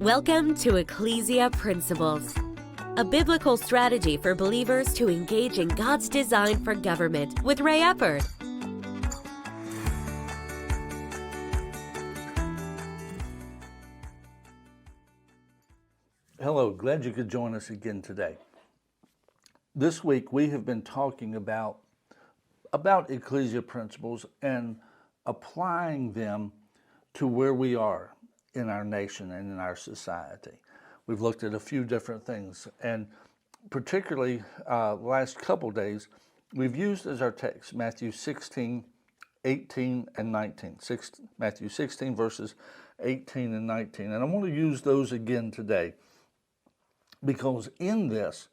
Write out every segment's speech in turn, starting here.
Welcome to Ecclesia Principles, a biblical strategy for believers to engage in God's design for government with Ray Eppard. Hello, glad you could join us again today. This week we have been talking about ecclesia principles and applying them to where we are in our nation and in our society. We've looked at a few different things, and particularly the last couple days, we've used as our text Matthew 16, 18, and 19. Matthew 16, verses 18 and 19. And I want to use those again today because in this,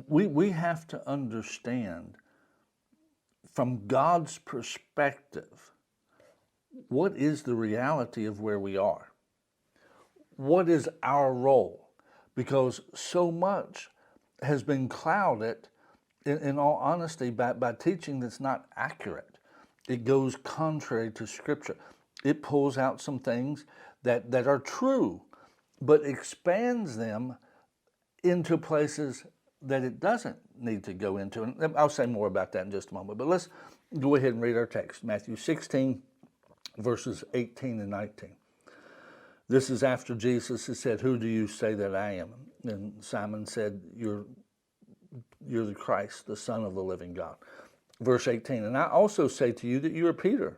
we have to understand from God's perspective, what is the reality of where we are? What is our role? Because so much has been clouded, in all honesty, by teaching that's not accurate. It goes contrary to Scripture. It pulls out some things that are true, but expands them into places that it doesn't need to go into. And I'll say more about that in just a moment. But let's go ahead and read our text, Matthew 16, verses 18 and 19. This is after Jesus has said, "Who do you say that I am?" And Simon said, You're the Christ, the Son of the living God. Verse 18, "And I also say to you that you are Peter,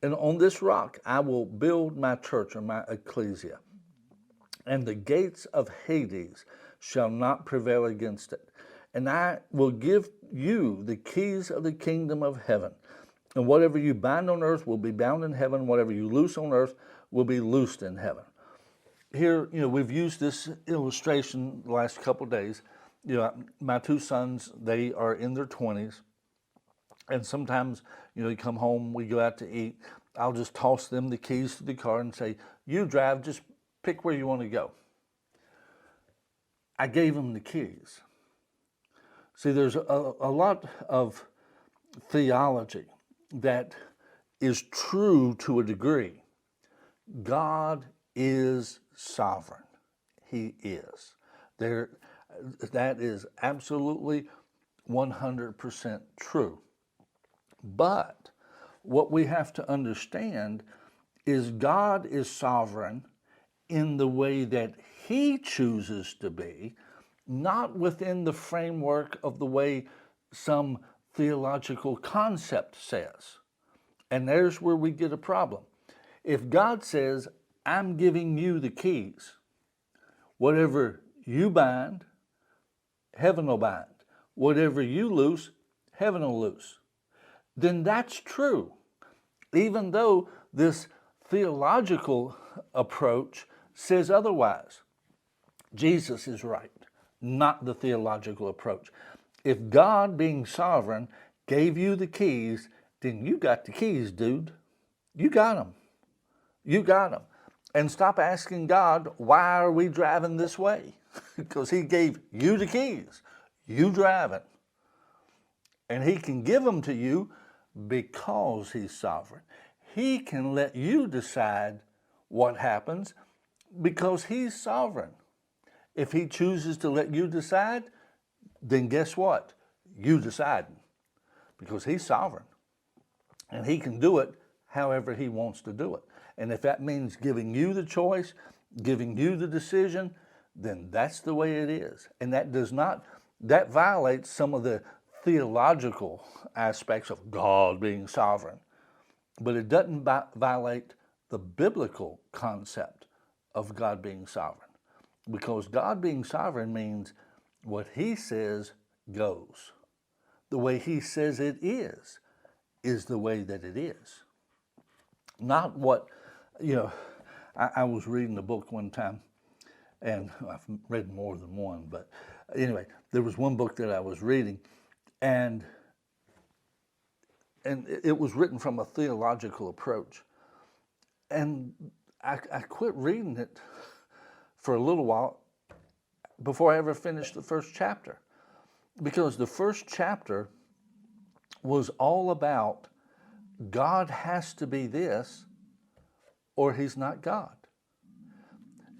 and on this rock I will build my church," or my ecclesia, "and the gates of Hades shall not prevail against it. And I will give you the keys of the kingdom of heaven. And whatever you bind on earth will be bound in heaven. Whatever you loose on earth will be loosed in heaven." Here, we've used this illustration the last couple of days. My two sons, they are in their 20s. And sometimes, they come home, we go out to eat. I'll just toss them the keys to the car and say, "You drive, just pick where you want to go." I gave them the keys. See, there's a lot of theology that is true to a degree. God is sovereign. He is. That is absolutely 100% true. But what we have to understand is God is sovereign in the way that He chooses to be, not within the framework of the way some theological concept says. And there's where we get a problem. If God says, "I'm giving you the keys, whatever you bind, heaven will bind. Whatever you loose, heaven will loose," then that's true. Even though this theological approach says otherwise. Jesus is right, not the theological approach. If God, being sovereign, gave you the keys, then you got the keys, dude. You got them. You got them. And stop asking God, why are we driving this way? Because He gave you the keys. You drive it. And He can give them to you because He's sovereign. He can let you decide what happens because He's sovereign. If He chooses to let you decide, then guess what? You decide, because He's sovereign. And He can do it however He wants to do it. And if that means giving you the choice, giving you the decision, then that's the way it is. And that violates some of the theological aspects of God being sovereign. But it doesn't violate the biblical concept of God being sovereign. Because God being sovereign means what He says goes. The way He says it is the way that it is. Not what, I was reading a book one time, and I've read more than one, but anyway, there was one book that I was reading, and it was written from a theological approach. And I quit reading it for a little while before I ever finished the first chapter. Because the first chapter was all about God has to be this or He's not God.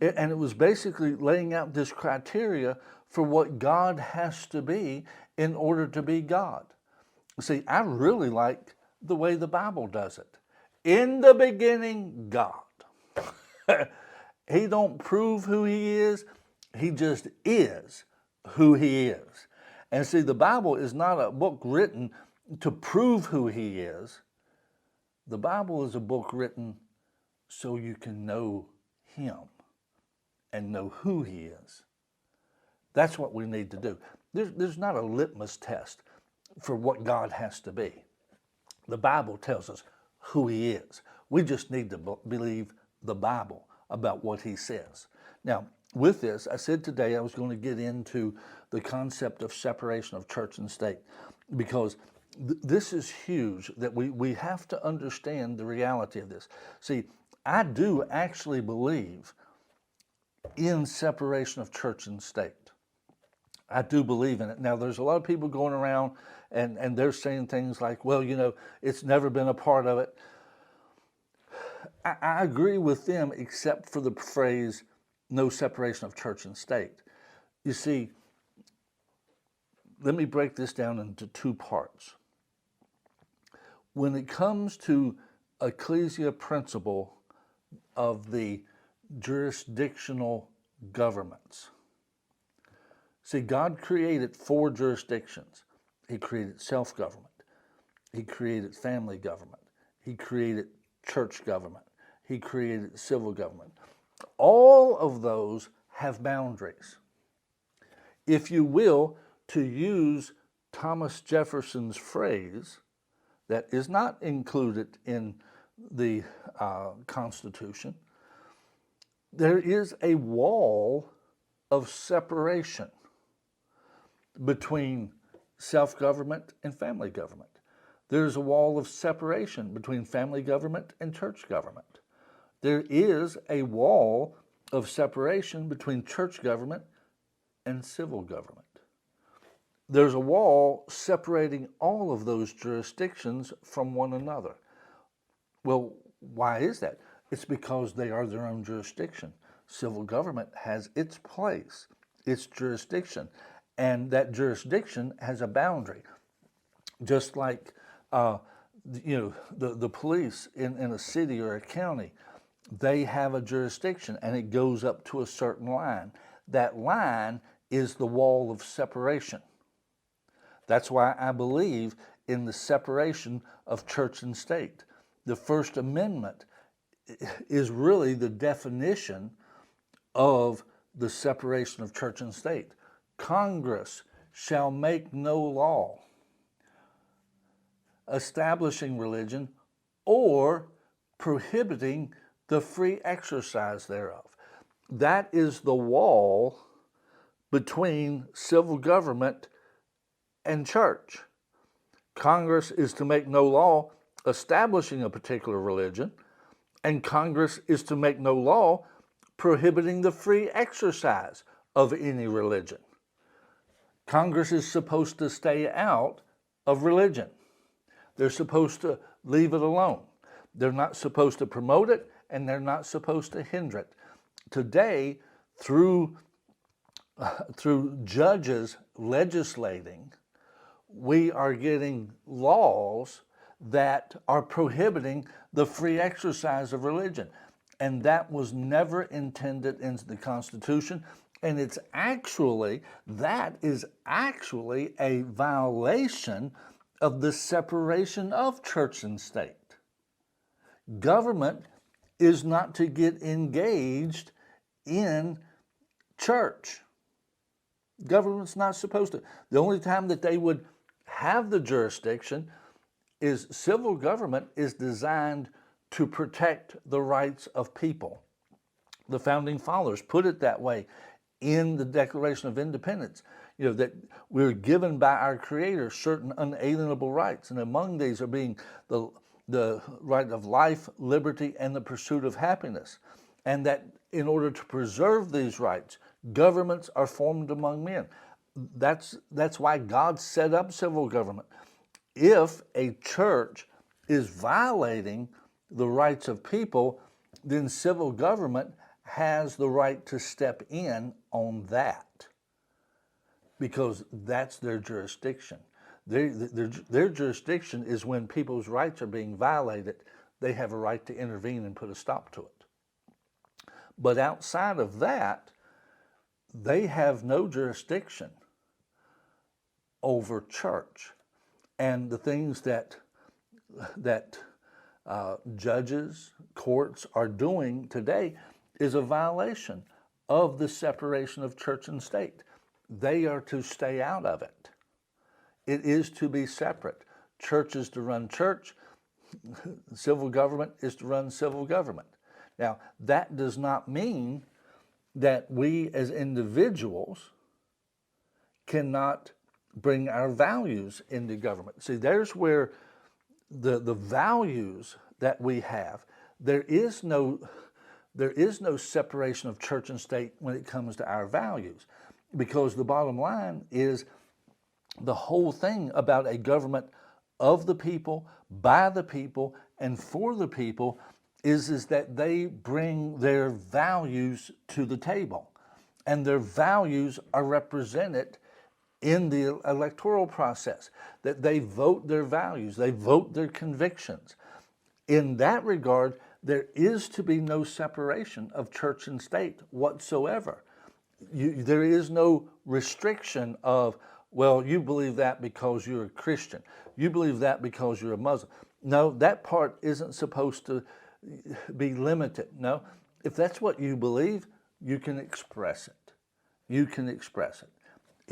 And it was basically laying out this criteria for what God has to be in order to be God. See, I really like the way the Bible does it. In the beginning, God. He don't prove who he is. He just is who he is. And see, the Bible is not a book written to prove who he is. The Bible is a book written so you can know him and know who he is. That's what we need to do. There's not a litmus test for what God has to be. The Bible tells us who he is. We just need to believe the Bible about what he says. Now, with this, I said today I was going to get into the concept of separation of church and state, because this is huge, that we have to understand the reality of this. See, I do actually believe in separation of church and state. I do believe in it. Now, there's a lot of people going around and they're saying things like, well, you know, it's never been a part of it. I agree with them, except for the phrase, no separation of church and state. You see, let me break this down into two parts. When it comes to ecclesia principle of the jurisdictional governments, see, God created 4 jurisdictions. He created self-government. He created family government. He created church government. He created civil government. All of those have boundaries. If you will, to use Thomas Jefferson's phrase that is not included in the Constitution, there is a wall of separation between self-government and family government. There's a wall of separation between family government and church government. There is a wall of separation between church government and civil government. There's a wall separating all of those jurisdictions from one another. Well, why is that? It's because they are their own jurisdiction. Civil government has its place, its jurisdiction, and that jurisdiction has a boundary. Just like the police in a city or a county, they have a jurisdiction and it goes up to a certain line. That line is the wall of separation. That's why I believe in the separation of church and state. The First Amendment is really the definition of the separation of church and state. Congress shall make no law establishing religion or prohibiting the free exercise thereof. That is the wall between civil government and church. Congress is to make no law establishing a particular religion, and Congress is to make no law prohibiting the free exercise of any religion. Congress is supposed to stay out of religion. They're supposed to leave it alone. They're not supposed to promote it, and they're not supposed to hinder it. Today, through judges legislating, we are getting laws that are prohibiting the free exercise of religion. And that was never intended in the Constitution. And that is actually a violation of the separation of church and state. Government is not to get engaged in church. Government's not supposed to. The only time that they would have the jurisdiction is civil government is designed to protect the rights of people. The Founding Fathers put it that way in the Declaration of Independence, that we're given by our Creator certain unalienable rights, and among these are being the right of life, liberty, and the pursuit of happiness. And that in order to preserve these rights, governments are formed among men. That's why God set up civil government. If a church is violating the rights of people, then civil government has the right to step in on that because that's their jurisdiction. Their jurisdiction is when people's rights are being violated, they have a right to intervene and put a stop to it. But outside of that, they have no jurisdiction over church. And the things that judges, courts are doing today is a violation of the separation of church and state. They are to stay out of it. It is to be separate. Church is to run church. Civil government is to run civil government. Now, that does not mean that we as individuals cannot bring our values into government. See, there's where the values that we have, there is no separation of church and state when it comes to our values, because the bottom line is the whole thing about a government of the people, by the people, and for the people is that they bring their values to the table, and their values are represented in the electoral process, that they vote their values, they vote their convictions. In that regard, there is to be no separation of church and state whatsoever. There is no restriction of, well, you believe that because you're a Christian. You believe that because you're a Muslim. No, that part isn't supposed to be limited. No, if that's what you believe, you can express it. You can express it.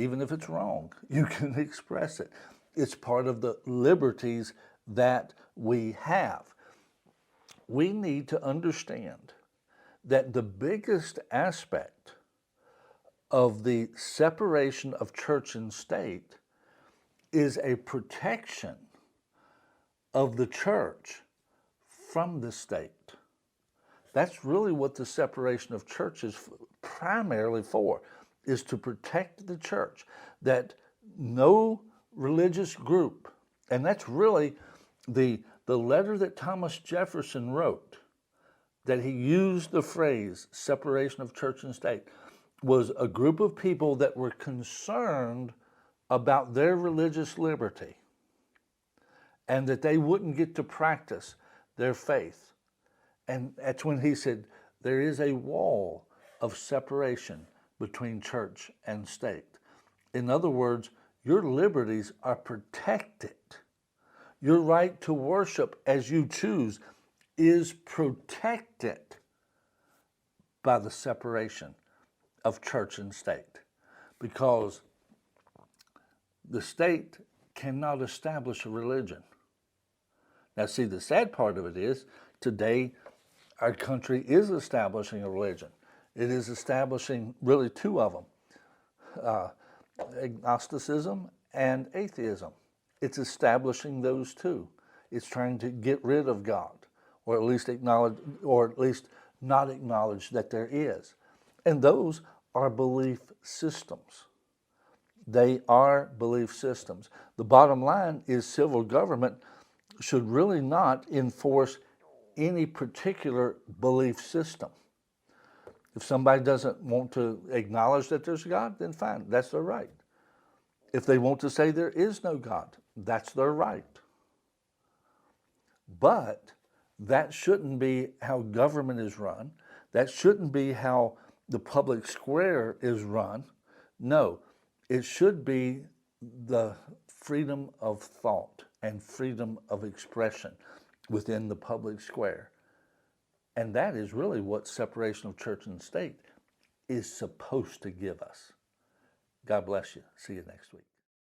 Even if it's wrong, you can express it. It's part of the liberties that we have. We need to understand that the biggest aspect of the separation of church and state is a protection of the church from the state. That's really what the separation of church is primarily for, is to protect the church, that no religious group, and that's really the letter that Thomas Jefferson wrote, that he used the phrase separation of church and state, was a group of people that were concerned about their religious liberty and that they wouldn't get to practice their faith. And that's when he said, there is a wall of separation between church and state. In other words, your liberties are protected. Your right to worship as you choose is protected by the separation of church and state, because the state cannot establish a religion. Now, see, the sad part of it is today our country is establishing a religion. It is establishing really two of them, agnosticism and atheism. It's establishing those two. It's trying to get rid of God, or at least acknowledge, or at least not acknowledge that there is. And those are belief systems. They are belief systems. The bottom line is civil government should really not enforce any particular belief system. If somebody doesn't want to acknowledge that there's a God, then fine, that's their right. If they want to say there is no God, that's their right. But that shouldn't be how government is run. That shouldn't be how the public square is run. No, it should be the freedom of thought and freedom of expression within the public square. And that is really what separation of church and state is supposed to give us. God bless you. See you next week.